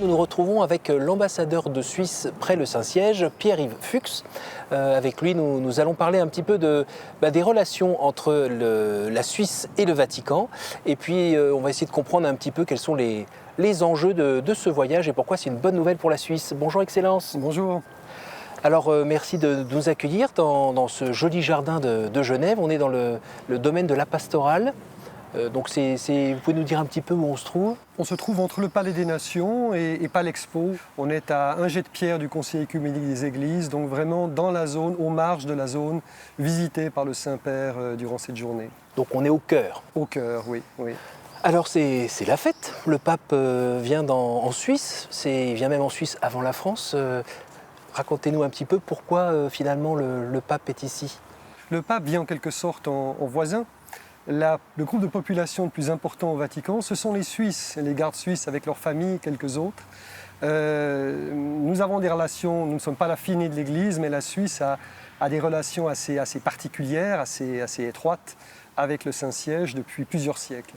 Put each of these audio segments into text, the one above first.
Nous nous retrouvons avec l'ambassadeur de Suisse près le Saint-Siège, Pierre-Yves Fuchs. Avec lui, nous allons parler un petit peu des relations entre la Suisse et le Vatican. Et puis, on va essayer de comprendre un petit peu quels sont les enjeux de ce voyage et pourquoi c'est une bonne nouvelle pour la Suisse. Bonjour Excellence. Bonjour. Alors, merci de nous accueillir dans ce joli jardin de Genève. On est dans le domaine de la pastorale. Donc vous pouvez nous dire un petit peu où on se trouve? On se trouve entre le Palais des Nations et Palexpo. On est à un jet de pierre du Conseil œcuménique des Églises, donc vraiment dans la zone, aux marges de la zone visitée par le Saint-Père durant cette journée. Donc on est au cœur? Au cœur, oui. Alors c'est la fête. Le pape vient en Suisse, il vient même en Suisse avant la France. Racontez-nous un petit peu pourquoi finalement le pape est ici. Le pape vient en quelque sorte en voisin. Le groupe de population le plus important au Vatican, ce sont les Suisses, les gardes suisses avec leurs familles, quelques autres. Nous avons des relations, nous ne sommes pas la fille née de l'Église, mais la Suisse a des relations assez particulières, assez étroites avec le Saint-Siège depuis plusieurs siècles.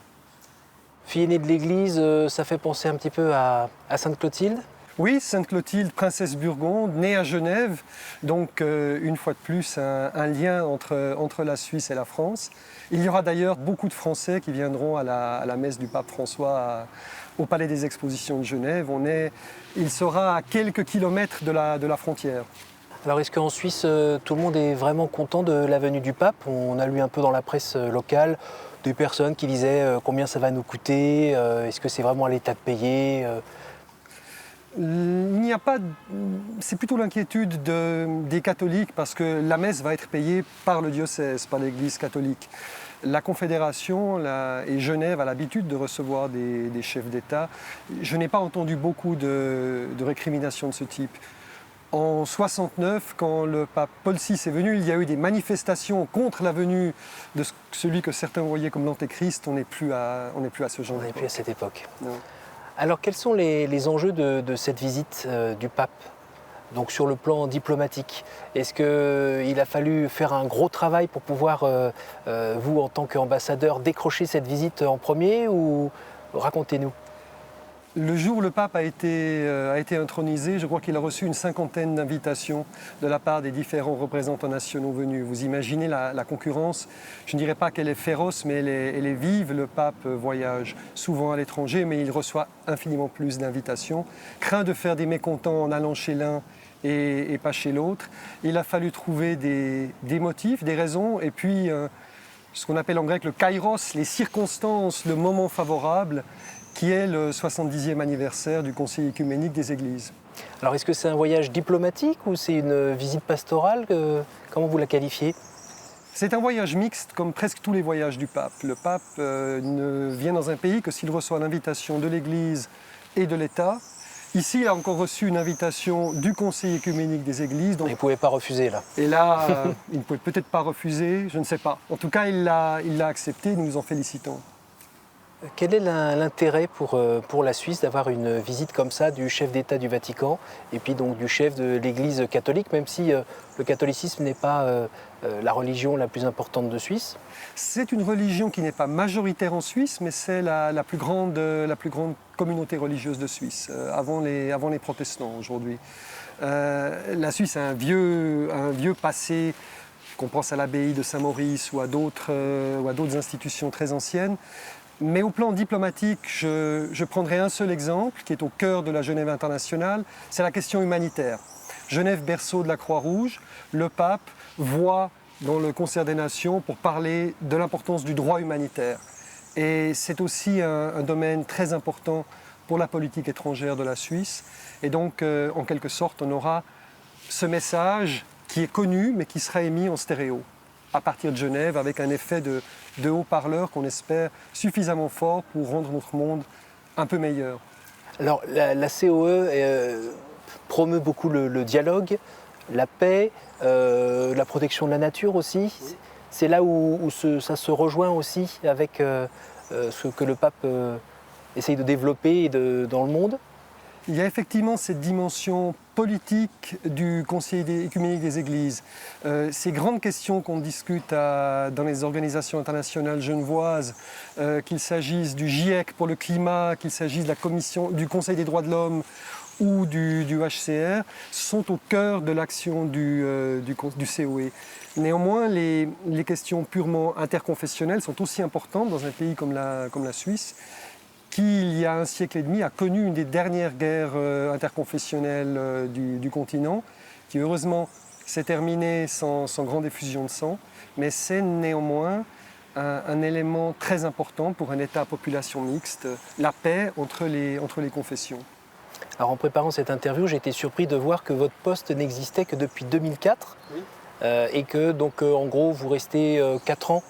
Fille née de l'Église, ça fait penser un petit peu à Sainte Clotilde? Oui, Sainte Clotilde, princesse burgonde, née à Genève, donc une fois de plus un lien entre la Suisse et la France. Il y aura d'ailleurs beaucoup de Français qui viendront à la messe du pape François au Palais des Expositions de Genève. Il sera à quelques kilomètres de la frontière. Alors est-ce qu'en Suisse, tout le monde est vraiment content de la venue du pape? On a lu un peu dans la presse locale des personnes qui disaient combien ça va nous coûter, est-ce que c'est vraiment à l'État de payer? Il n'y a pas. C'est plutôt l'inquiétude des catholiques parce que la messe va être payée par le diocèse, par l'Église catholique. La Confédération et Genève a l'habitude de recevoir des chefs d'État. Je n'ai pas entendu beaucoup de récriminations de ce type. En 69, quand le pape Paul VI est venu, il y a eu des manifestations contre la venue de celui que certains voyaient comme l'Antéchrist. On n'est plus à ce genre d'époque. On n'est plus à cette époque. Non. Alors quels sont les enjeux de cette visite du pape, donc sur le plan diplomatique? Est-ce qu'il a fallu faire un gros travail pour pouvoir, vous en tant qu'ambassadeur, décrocher cette visite en premier, ou racontez-nous? Le jour où le pape a été intronisé, je crois qu'il a reçu une cinquantaine d'invitations de la part des différents représentants nationaux venus. Vous imaginez la concurrence, je ne dirais pas qu'elle est féroce, mais elle est vive. Le pape voyage souvent à l'étranger, mais il reçoit infiniment plus d'invitations. Craint de faire des mécontents en allant chez l'un et pas chez l'autre. Il a fallu trouver des motifs, des raisons, et puis ce qu'on appelle en grec le kairos, les circonstances, le moment favorable, qui est le 70e anniversaire du Conseil œcuménique des Églises. Alors est-ce que c'est un voyage diplomatique ou c'est une visite pastorale? Comment vous la qualifiez? C'est un voyage mixte comme presque tous les voyages du pape. Le pape ne vient dans un pays que s'il reçoit l'invitation de l'Église et de l'État. Ici, il a encore reçu une invitation du Conseil œcuménique des Églises. Donc... Il ne pouvait pas refuser là. Et là, il ne pouvait peut-être pas refuser, je ne sais pas. En tout cas, il l'a accepté, nous nous en félicitons. Quel est l'intérêt pour la Suisse d'avoir une visite comme ça du chef d'État du Vatican et puis donc du chef de l'Église catholique, même si le catholicisme n'est pas la religion la plus importante de Suisse? C'est une religion qui n'est pas majoritaire en Suisse, mais c'est la plus grande communauté religieuse de Suisse, avant les protestants aujourd'hui. La Suisse a un vieux passé, qu'on pense à l'abbaye de Saint-Maurice ou à d'autres institutions très anciennes. Mais au plan diplomatique, je prendrai un seul exemple qui est au cœur de la Genève internationale, c'est la question humanitaire. Genève, berceau de la Croix-Rouge, le pape voit dans le Concert des Nations pour parler de l'importance du droit humanitaire. Et c'est aussi un domaine très important pour la politique étrangère de la Suisse. Et donc, en quelque sorte, on aura ce message qui est connu, mais qui sera émis en stéréo, à partir de Genève, avec un effet de haut-parleur qu'on espère suffisamment fort pour rendre notre monde un peu meilleur. Alors la COE promeut beaucoup le dialogue, la paix, la protection de la nature aussi. C'est là où ça se rejoint aussi avec ce que le pape essaye de développer dans le monde. Il y a effectivement cette dimension politique du Conseil écuménique des Églises. Ces grandes questions qu'on discute dans les organisations internationales genevoises, qu'il s'agisse du GIEC pour le climat, qu'il s'agisse de la commission, du Conseil des droits de l'homme ou du HCR, sont au cœur de l'action du COE. Néanmoins, les questions purement interconfessionnelles sont aussi importantes dans un pays comme la Suisse, qui, il y a un siècle et demi, a connu une des dernières guerres interconfessionnelles du continent, qui heureusement s'est terminée sans grande effusion de sang, mais c'est néanmoins un élément très important pour un État à population mixte, la paix entre les confessions. Alors en préparant cette interview, j'ai été surpris de voir que votre poste n'existait que depuis 2004 Oui. Et que donc en gros vous restez 4 ans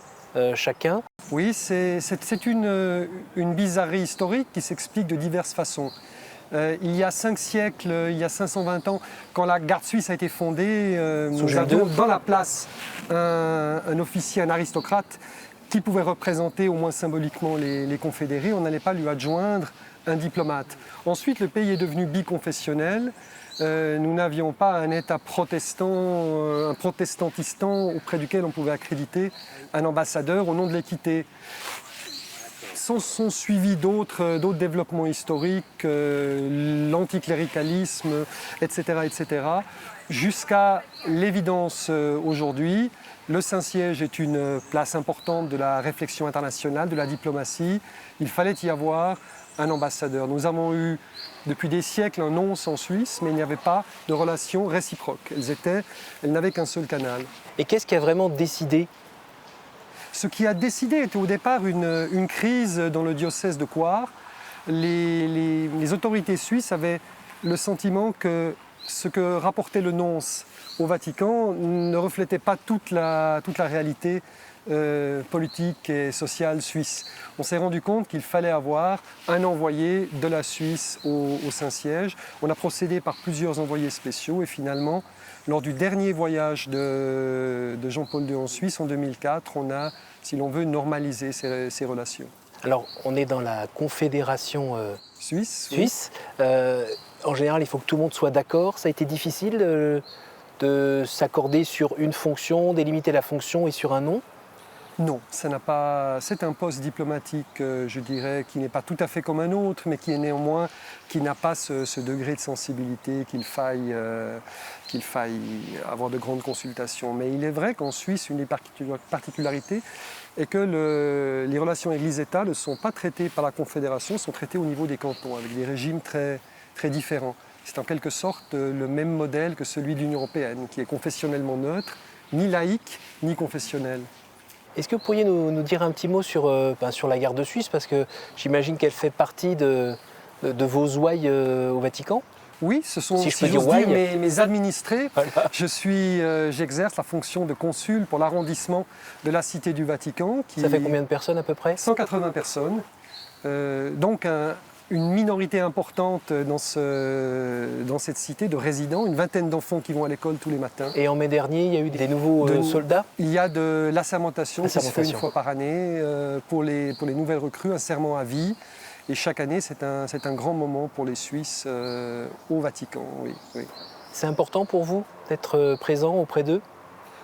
chacun. Oui, c'est une bizarrerie historique qui s'explique de diverses façons. Il y a 5 siècles, il y a 520 ans, quand la garde suisse a été fondée, nous avions dans la place un officier, un aristocrate, qui pouvait représenter au moins symboliquement les confédérés. On n'allait pas lui adjoindre un diplomate. Ensuite, le pays est devenu biconfessionnel. Nous n'avions pas un État protestant, un protestantistan auprès duquel on pouvait accréditer un ambassadeur au nom de l'équité. S'en sont suivis d'autres développements historiques, l'anticléricalisme, etc., jusqu'à l'évidence aujourd'hui. Le Saint-Siège est une place importante de la réflexion internationale, de la diplomatie. Il fallait y avoir un ambassadeur. Nous avons eu depuis des siècles un nonce en Suisse, mais il n'y avait pas de relations réciproques. Elles n'avaient qu'un seul canal. Et qu'est-ce qui a vraiment décidé ? Ce qui a décidé était au départ une crise dans le diocèse de Coire. Les autorités suisses avaient le sentiment que ce que rapportait le nonce au Vatican ne reflétait pas toute la réalité politique et sociale suisse. On s'est rendu compte qu'il fallait avoir un envoyé de la Suisse au Saint-Siège. On a procédé par plusieurs envoyés spéciaux et finalement, lors du dernier voyage de Jean-Paul II en Suisse en 2004, on a, si l'on veut, normalisé ces relations. Alors, on est dans la confédération suisse. Oui. En général, il faut que tout le monde soit d'accord. Ça a été difficile de s'accorder sur une fonction, délimiter la fonction et sur un nom ? Non, ça n'a pas. C'est un poste diplomatique, je dirais, qui n'est pas tout à fait comme un autre, mais qui est néanmoins, qui n'a pas ce degré de sensibilité qu'il faille avoir de grandes consultations. Mais il est vrai qu'en Suisse, une des particularités est que les relations Église-État ne sont pas traitées par la Confédération, sont traitées au niveau des cantons, avec des régimes très, très différents. C'est en quelque sorte le même modèle que celui de l'Union européenne, qui est confessionnellement neutre, ni laïque, ni confessionnel. Est-ce que vous pourriez nous dire un petit mot sur la garde suisse, parce que j'imagine qu'elle fait partie de vos ouailles au Vatican ? Oui, ce sont, si j'ose dire, mes administrés. Voilà. J'exerce la fonction de consul pour l'arrondissement de la Cité du Vatican. Ça fait combien de personnes à peu près ? 180 personnes. Donc une minorité importante dans cette cité de résidents, une vingtaine d'enfants qui vont à l'école tous les matins. Et en mai dernier, il y a eu des nouveaux soldats ? Il y a de l'assermentation qui se fait une fois par année pour les nouvelles recrues, un serment à vie. Et chaque année, c'est un grand moment pour les Suisses au Vatican. Oui, oui. C'est important pour vous d'être présent auprès d'eux ?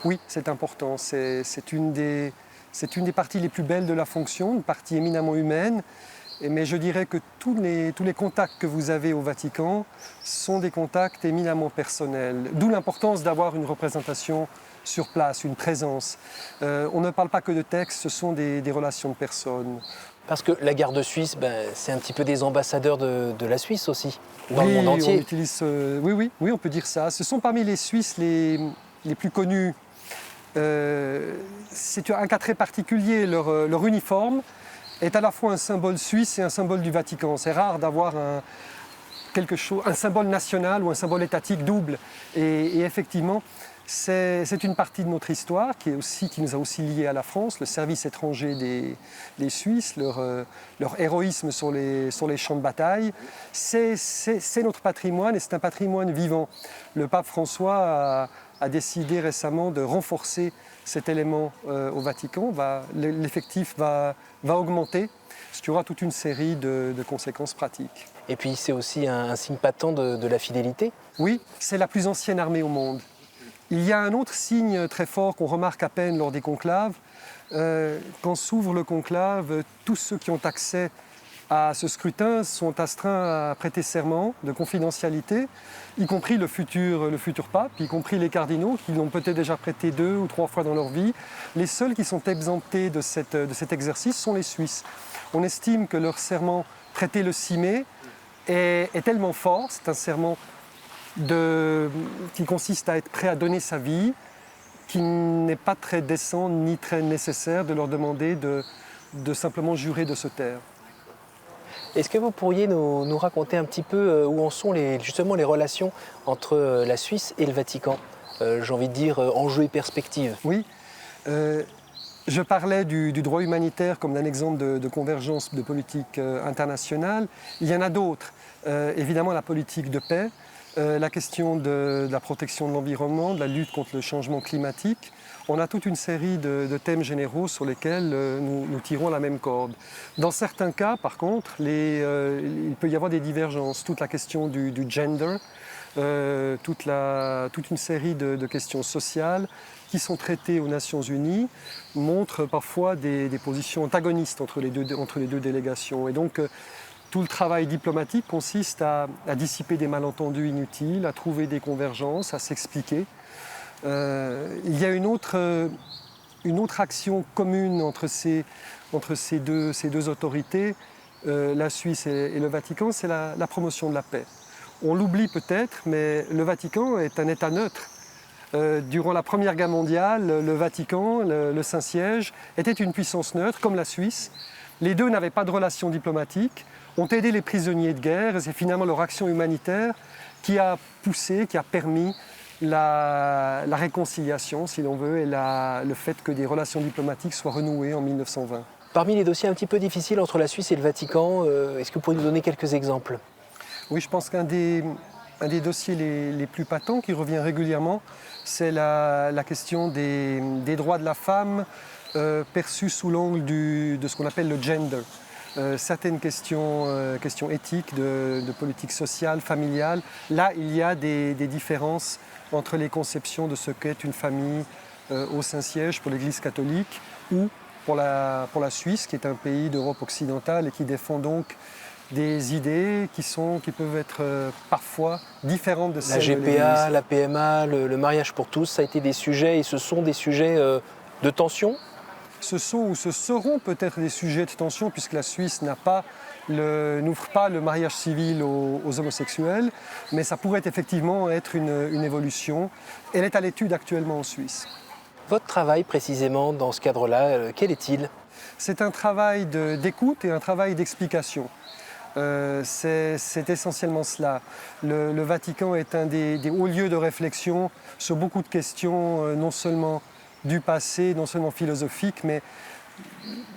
Oui, c'est important. C'est une des parties les plus belles de la fonction, une partie éminemment humaine. Mais je dirais que tous les contacts que vous avez au Vatican sont des contacts éminemment personnels. D'où l'importance d'avoir une représentation sur place, une présence. On ne parle pas que de textes, ce sont des relations de personnes. Parce que la garde suisse, c'est un petit peu des ambassadeurs de la Suisse aussi, dans le monde entier. Oui, on peut dire ça. Ce sont parmi les Suisses les plus connus. C'est un cas très particulier, leur uniforme est à la fois un symbole suisse et un symbole du Vatican. C'est rare d'avoir un symbole national ou un symbole étatique double. Et effectivement, c'est une partie de notre histoire qui nous a aussi liés à la France, le service étranger des Suisses, leur héroïsme sur les champs de bataille. C'est notre patrimoine et c'est un patrimoine vivant. Le pape François a décidé récemment de renforcer cet élément au Vatican. L'effectif va augmenter, ce qui aura toute une série de conséquences pratiques. Et puis c'est aussi un signe patent de la fidélité. Oui, c'est la plus ancienne armée au monde. Il y a un autre signe très fort qu'on remarque à peine lors des conclaves. Quand s'ouvre le conclave, tous ceux qui ont accès à ce scrutin sont astreints à prêter serment de confidentialité, y compris le futur pape, y compris les cardinaux qui l'ont peut-être déjà prêté 2 ou 3 fois dans leur vie. Les seuls qui sont exemptés de cet exercice sont les Suisses. On estime que leur serment prêté le 6 mai est tellement fort, c'est un serment qui consiste à être prêt à donner sa vie, qu'il n'est pas très décent ni très nécessaire de leur demander de simplement jurer de se taire. Est-ce que vous pourriez nous raconter un petit peu où en sont justement les relations entre la Suisse et le Vatican? J'ai envie de dire enjeux et perspectives. Oui, je parlais du droit humanitaire comme d'un exemple de convergence de politique internationale. Il y en a d'autres. Évidemment la politique de paix, la question de la protection de l'environnement, de la lutte contre le changement climatique. On a toute une série de thèmes généraux sur lesquels nous tirons la même corde. Dans certains cas, par contre, il peut y avoir des divergences. Toute la question du gender, toute une série de questions sociales qui sont traitées aux Nations Unies montrent parfois des positions antagonistes entre les deux délégations. Et donc, tout le travail diplomatique consiste à dissiper des malentendus inutiles, à trouver des convergences, à s'expliquer. Il y a une autre action commune entre ces deux autorités, la Suisse et le Vatican, c'est la promotion de la paix. On l'oublie peut-être, mais le Vatican est un État neutre. Durant la Première Guerre mondiale, le Vatican, le Saint-Siège, était une puissance neutre comme la Suisse. Les deux n'avaient pas de relations diplomatiques, ont aidé les prisonniers de guerre, et c'est finalement leur action humanitaire qui a poussé, qui a permis la réconciliation, si l'on veut, et le fait que des relations diplomatiques soient renouées en 1920. Parmi les dossiers un petit peu difficiles entre la Suisse et le Vatican, est-ce que vous pourriez nous donner quelques exemples? Oui, je pense qu'un des dossiers les plus patents qui revient régulièrement, c'est la question des droits de la femme perçus sous l'angle de ce qu'on appelle le gender. Certaines questions éthiques, de politique sociale, familiale. Là, il y a des différences entre les conceptions de ce qu'est une famille au Saint-Siège pour l'Église catholique ou pour la Suisse, qui est un pays d'Europe occidentale et qui défend donc des idées qui peuvent être parfois différentes de celles de l'Église. La GPA, la PMA, le mariage pour tous, ça a été des sujets, et ce sont des sujets de tension? Ce sont ou ce seront peut-être des sujets de tension, puisque la Suisse n'ouvre pas le mariage civil aux homosexuels, mais ça pourrait effectivement être une évolution. Elle est à l'étude actuellement en Suisse. Votre travail précisément dans ce cadre-là, quel est-il? C'est un travail d'écoute et un travail d'explication. C'est essentiellement cela. Le Vatican est un des hauts lieux de réflexion sur beaucoup de questions, non seulement du passé, non seulement philosophique, mais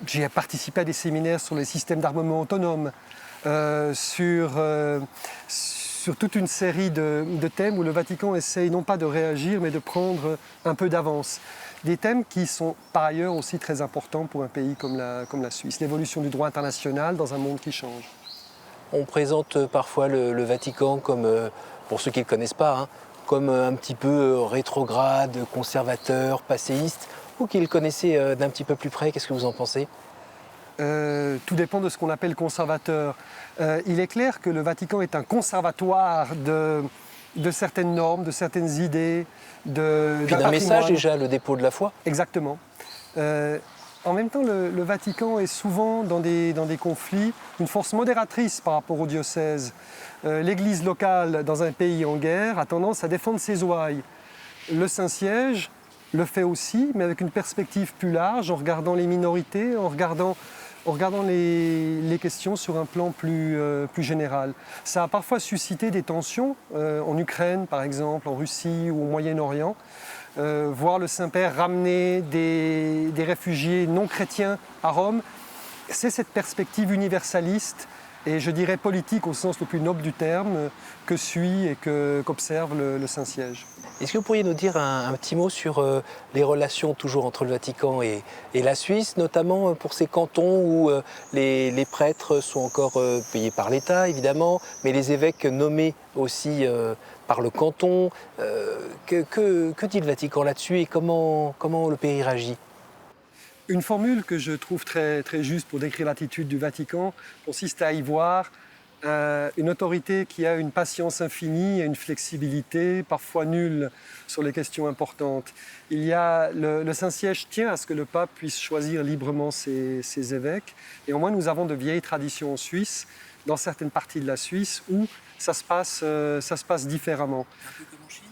j'ai participé à des séminaires sur les systèmes d'armement autonome, sur toute une série de thèmes où le Vatican essaye non pas de réagir, mais de prendre un peu d'avance. Des thèmes qui sont par ailleurs aussi très importants pour un pays comme la Suisse. L'évolution du droit international dans un monde qui change. On présente parfois le Vatican comme, pour ceux qui ne le connaissent pas, hein, comme un petit peu rétrograde, conservateur, passéiste. Vous qui le connaissez d'un petit peu plus près, qu'est-ce que vous en pensez? Tout dépend de ce qu'on appelle conservateur. Il est clair que le Vatican est un conservatoire de certaines normes, de certaines idées, Puis d'un message déjà, le dépôt de la foi. Exactement. En même temps, le Vatican est souvent dans des conflits une force modératrice par rapport au diocèse. L'Église locale dans un pays en guerre a tendance à défendre ses ouailles. Le Saint-Siège le fait aussi, mais avec une perspective plus large, en regardant les minorités, en regardant les questions sur un plan plus général. Ça a parfois suscité des tensions, en Ukraine par exemple, en Russie ou au Moyen-Orient. Voir le Saint-Père ramener des réfugiés non chrétiens à Rome, c'est cette perspective universaliste et je dirais politique au sens le plus noble du terme, que suit et qu'observe le Saint-Siège. Est-ce que vous pourriez nous dire un petit mot sur les relations toujours entre le Vatican et la Suisse, notamment pour ces cantons où les prêtres sont encore payés par l'État, évidemment, mais les évêques nommés aussi par le canton. Que dit le Vatican là-dessus et comment le pays réagit? Une formule que je trouve très, très juste pour décrire l'attitude du Vatican consiste à y voir une autorité qui a une patience infinie et une flexibilité parfois nulle sur les questions importantes. Le Saint-Siège tient à ce que le pape puisse choisir librement ses évêques. Et au moins, nous avons de vieilles traditions en Suisse, dans certaines parties de la Suisse, où ça se passe différemment. Un peu comme en Chine?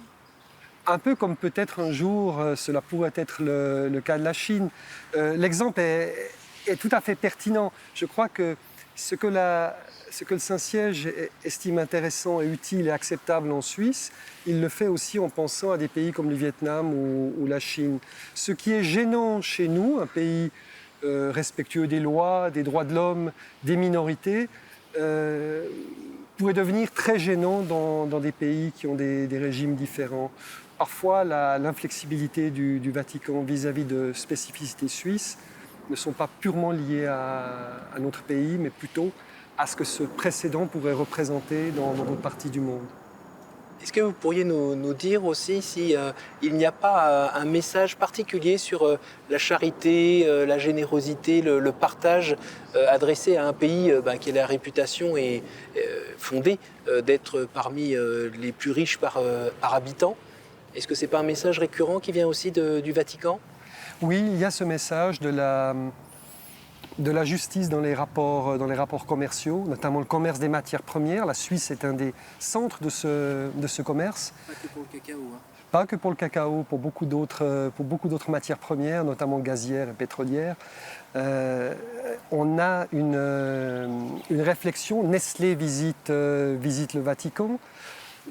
Un peu comme peut-être un jour cela pourrait être le cas de la Chine. L'exemple est tout à fait pertinent. Je crois que ce que le Saint-Siège estime intéressant et utile et acceptable en Suisse, il le fait aussi en pensant à des pays comme le Vietnam ou la Chine. Ce qui est gênant chez nous, un pays respectueux des lois, des droits de l'homme, des minorités, pourrait devenir très gênant dans des pays qui ont des régimes différents. Parfois, l'inflexibilité du Vatican vis-à-vis de spécificités suisses ne sont pas purement liées à notre pays, mais plutôt à ce que ce précédent pourrait représenter dans d'autres parties du monde. Est-ce que vous pourriez nous dire aussi si il n'y a pas un message particulier sur la charité, la générosité, le partage adressé à un pays qui a la réputation et fondée d'être parmi les plus riches par habitant? Est-ce que ce n'est pas un message récurrent qui vient aussi du Vatican? Oui, il y a ce message de la justice dans les rapports commerciaux, notamment le commerce des matières premières. La Suisse est un des centres de ce commerce. Pas que pour le cacao. Pas que pour le cacao, pour beaucoup d'autres matières premières, notamment gazières et pétrolières. On a une réflexion. Nestlé visite le Vatican.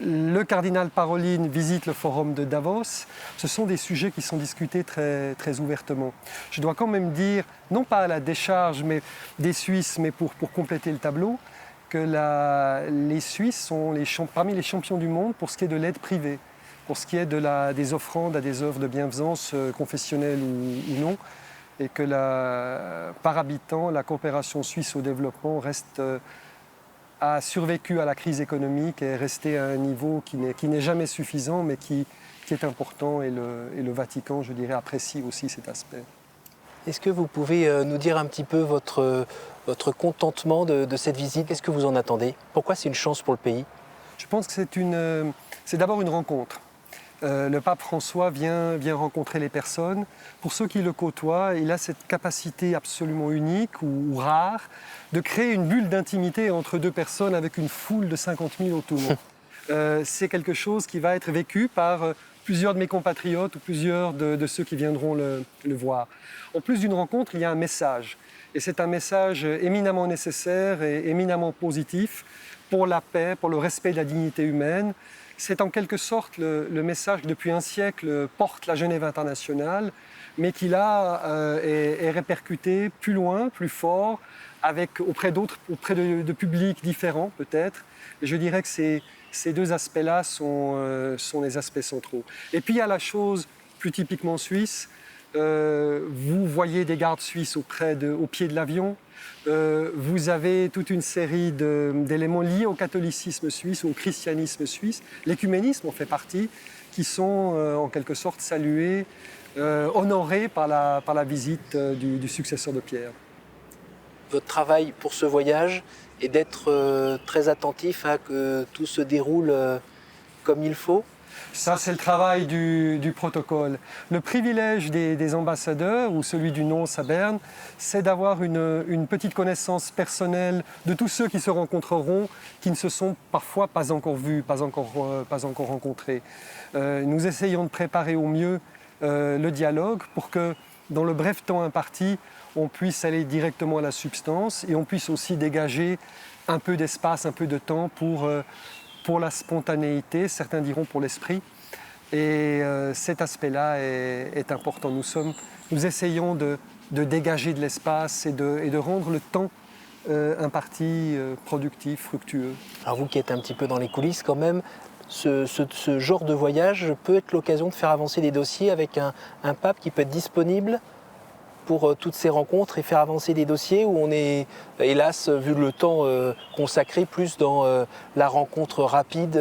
Le cardinal Parolin visite le forum de Davos. Ce sont des sujets qui sont discutés très, très ouvertement. Je dois quand même dire, non pas à la décharge des Suisses, mais pour compléter le tableau, que les Suisses sont parmi les champions du monde pour ce qui est de l'aide privée, pour ce qui est des offrandes à des œuvres de bienfaisance confessionnelles ou non, et que par habitant, la coopération suisse au développement a survécu à la crise économique et est resté à un niveau qui n'est jamais suffisant, mais qui est important. Et le Vatican, je dirais, apprécie aussi cet aspect. Est-ce que vous pouvez nous dire un petit peu votre contentement de cette visite? Qu'est-ce que vous en attendez? Pourquoi c'est une chance pour le pays? Je pense que c'est d'abord une rencontre. Le pape François vient rencontrer les personnes. Pour ceux qui le côtoient, il a cette capacité absolument unique ou rare de créer une bulle d'intimité entre deux personnes avec une foule de 50 000 autour. C'est quelque chose qui va être vécu par plusieurs de mes compatriotes ou plusieurs de ceux qui viendront le voir. En plus d'une rencontre, il y a un message. Et c'est un message éminemment nécessaire et éminemment positif pour la paix, pour le respect de la dignité humaine. C'est en quelque sorte le message que depuis un siècle porte la Genève internationale, mais qui là est répercuté plus loin, plus fort, auprès de publics différents peut-être. Et je dirais que ces deux aspects-là sont les aspects centraux. Et puis il y a la chose plus typiquement suisse. Vous voyez des gardes suisses au pied de l'avion. Vous avez toute une série d'éléments liés au catholicisme suisse ou au christianisme suisse. L'écuménisme en fait partie, qui sont en quelque sorte salués, honorés par la visite du successeur de Pierre. Votre travail pour ce voyage est d'être très attentif à que tout se déroule comme il faut? Ça, c'est le travail du protocole. Le privilège des ambassadeurs, ou celui du nonce à Berne, c'est d'avoir une petite connaissance personnelle de tous ceux qui se rencontreront, qui ne se sont parfois pas encore vus, pas encore rencontrés. Nous essayons de préparer au mieux le dialogue pour que, dans le bref temps imparti, on puisse aller directement à la substance et on puisse aussi dégager un peu d'espace, un peu de temps pour la spontanéité, certains diront pour l'esprit. Et cet aspect-là est important. Nous essayons de dégager de l'espace et de rendre le temps un parti productif, fructueux. Alors vous qui êtes un petit peu dans les coulisses quand même, ce genre de voyage peut être l'occasion de faire avancer des dossiers avec un pape qui peut être disponible pour toutes ces rencontres et faire avancer des dossiers où on est, hélas, vu le temps consacré, plus dans la rencontre rapide,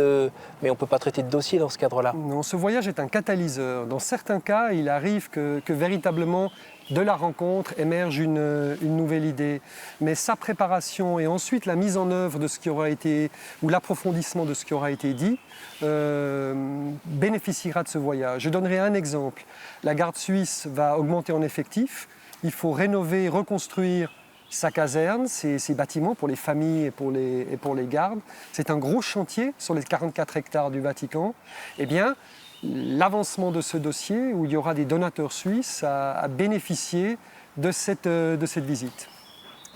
mais on ne peut pas traiter de dossier dans ce cadre-là. Non, ce voyage est un catalyseur. Dans certains cas, il arrive que véritablement de la rencontre émerge une nouvelle idée. Mais sa préparation et ensuite la mise en œuvre de ce qui aura été, ou l'approfondissement de ce qui aura été dit, bénéficiera de ce voyage. Je donnerai un exemple. La garde suisse va augmenter en effectifs. Il faut rénover, reconstruire sa caserne, ses bâtiments pour les familles et pour les gardes. C'est un gros chantier sur les 44 hectares du Vatican. Eh bien, l'avancement de ce dossier, où il y aura des donateurs suisses, a bénéficié de cette visite.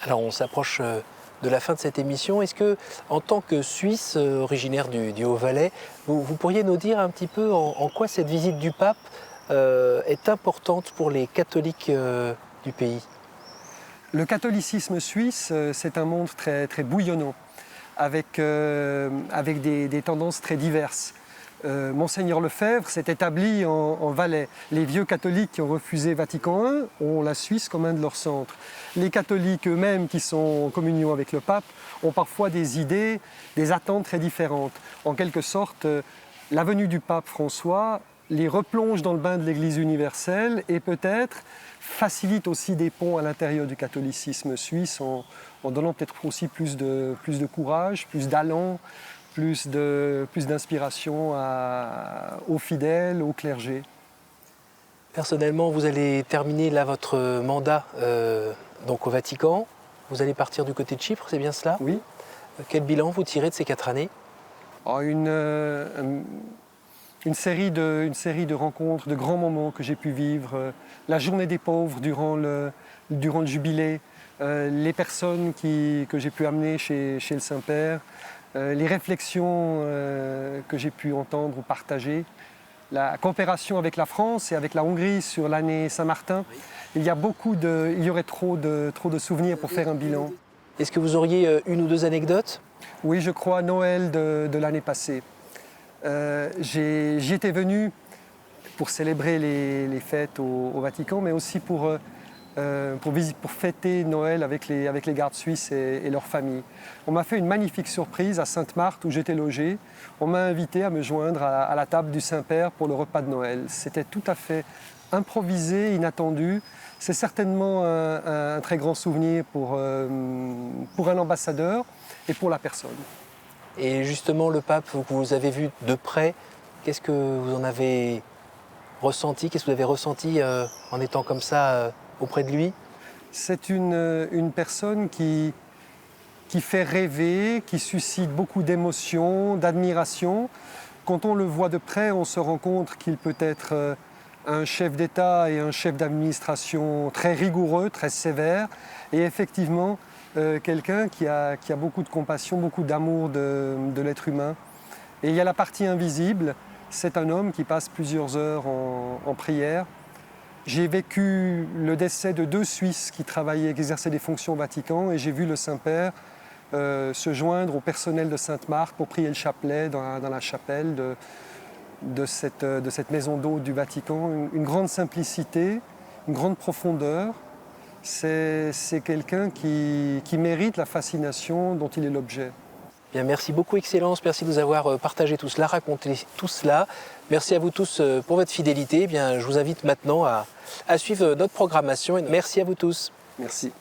Alors on s'approche de la fin de cette émission. Est-ce que, en tant que Suisse originaire du Haut-Valais, vous pourriez nous dire un petit peu en quoi cette visite du pape est importante pour les catholiques du pays? Le catholicisme suisse, c'est un monde très, très bouillonnant, avec des tendances très diverses. Monseigneur Lefebvre s'est établi en Valais. Les vieux catholiques qui ont refusé Vatican I ont la Suisse comme un de leurs centres. Les catholiques eux-mêmes qui sont en communion avec le pape ont parfois des idées, des attentes très différentes. En quelque sorte, la venue du pape François les replonge dans le bain de l'Église universelle et peut-être facilite aussi des ponts à l'intérieur du catholicisme suisse en donnant peut-être aussi plus de courage, plus d'allant, plus d'inspiration aux fidèles, au clergé. Personnellement, vous allez terminer là votre mandat donc au Vatican. Vous allez partir du côté de Chypre, c'est bien cela? Oui. Quel bilan vous tirez de ces 4 années? Une série de rencontres, de grands moments que j'ai pu vivre. La journée des pauvres durant le jubilé, les personnes que j'ai pu amener chez le Saint-Père, les réflexions que j'ai pu entendre ou partager, la coopération avec la France et avec la Hongrie sur l'année Saint-Martin. Il y aurait trop de souvenirs pour faire un bilan. Est-ce que vous auriez une ou deux anecdotes? Oui, je crois, Noël de l'année passée. J'y étais venu pour célébrer les fêtes au Vatican, mais aussi pour fêter Noël avec les gardes suisses et leurs familles. On m'a fait une magnifique surprise à Sainte-Marthe où j'étais logé. On m'a invité à me joindre à la table du Saint-Père pour le repas de Noël. C'était tout à fait improvisé, inattendu. C'est certainement un très grand souvenir pour un ambassadeur et pour la personne. Et justement, le pape, vous avez vu de près, qu'est-ce que vous en avez ressenti? Qu'est-ce que vous avez ressenti en étant comme ça auprès de lui? C'est une personne qui fait rêver, qui suscite beaucoup d'émotions, d'admiration. Quand on le voit de près, on se rend compte qu'il peut être un chef d'État et un chef d'administration très rigoureux, très sévère, et effectivement quelqu'un qui a beaucoup de compassion, beaucoup d'amour de l'être humain. Et il y a la partie invisible, c'est un homme qui passe plusieurs heures en prière. J'ai vécu le décès de 2 Suisses qui exerçaient des fonctions au Vatican, et j'ai vu le Saint-Père se joindre au personnel de Sainte-Marthe pour prier le chapelet dans la chapelle de cette maison d'eau du Vatican. Une grande simplicité, une grande profondeur. C'est quelqu'un qui mérite la fascination dont il est l'objet. Bien, merci beaucoup, Excellence. Merci de nous avoir partagé tout cela, raconté tout cela. Merci à vous tous pour votre fidélité. Bien, je vous invite maintenant à suivre notre programmation. Et merci à vous tous. Merci.